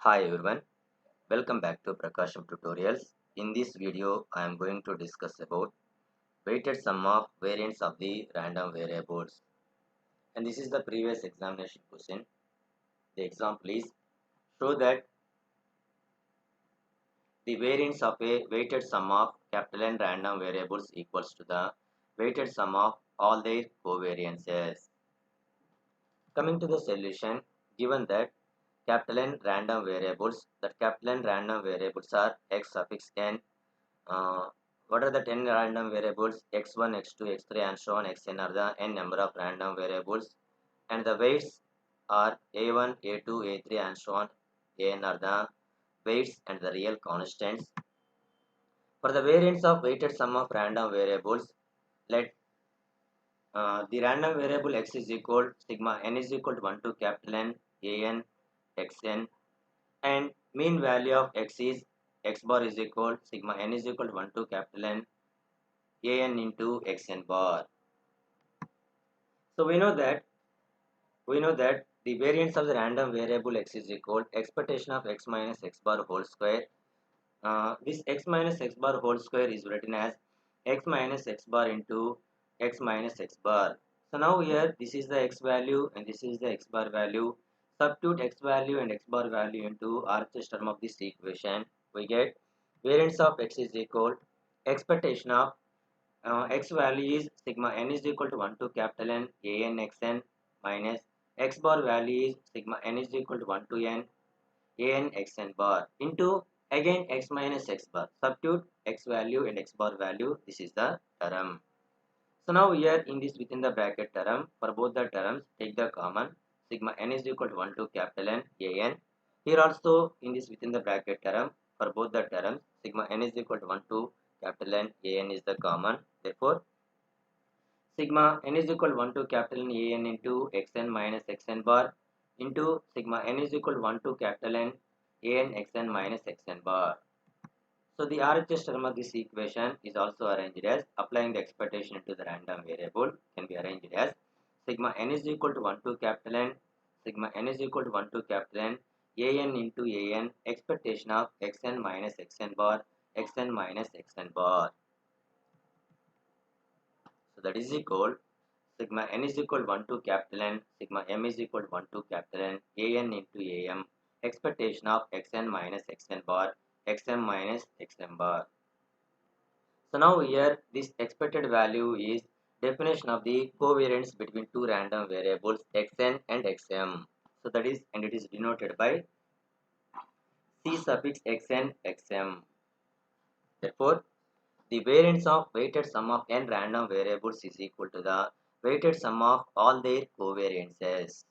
Hi everyone, welcome back to PRAKASAM tutorials. In this video, I am going to discuss about weighted sum of variance of the random variables. And this is the previous examination question. The example is show that the variance of a weighted sum of capital N random variables equals to the weighted sum of all their covariances. Coming to the solution, given that capital N random variables, are x suffix n. What are the 10 random variables? x1, x2, x3 and so on. Xn are the n number of random variables, and the weights are a1, a2, a3 and so on. An are the weights and the real constants. For the variance of weighted sum of random variables, let the random variable x is equal sigma n is equal to 1 to capital N an xn, and mean value of x is x bar is equal sigma n is equal to 1 to capital N an into xn bar. So we know that the variance of the random variable x is equal expectation of x minus x bar whole square. This x minus x bar whole square is written as x minus x bar into x minus x bar. So now here this is the x value and this is the x bar value. Substitute x value and x bar value into RHS term of this equation. We get variance of x is equal expectation of x value is sigma n is equal to 1 to capital N an xn minus x bar value is sigma n is equal to 1 to n an xn bar into again x minus x bar. Substitute x value and x bar value. This is the term. So now here in this within the bracket term, for both the terms take the common. Sigma n is equal to 1 to capital N an. Here also in this within the bracket term, for both the terms sigma n is equal to 1 to capital N an is the common. Therefore sigma n is equal to 1 to capital N an into xn minus xn bar into sigma n is equal to 1 to capital N an xn minus xn bar. So the RHS term of this equation is also arranged as applying the expectation into the random variable can be arranged as sigma n is equal to 1 to capital N sigma n is equal to 1 to capital N an into an expectation of xn minus xn bar xn minus xn bar. So that is equal sigma n is equal to 1 to capital N sigma m is equal to 1 to capital N an into am expectation of xn minus xn bar xm minus xm bar. So now here this expected value is definition of the covariance between two random variables xn and xm. So that is, and it is denoted by c suffix xn xm. Therefore the variance of weighted sum of n random variables is equal to the weighted sum of all their covariances.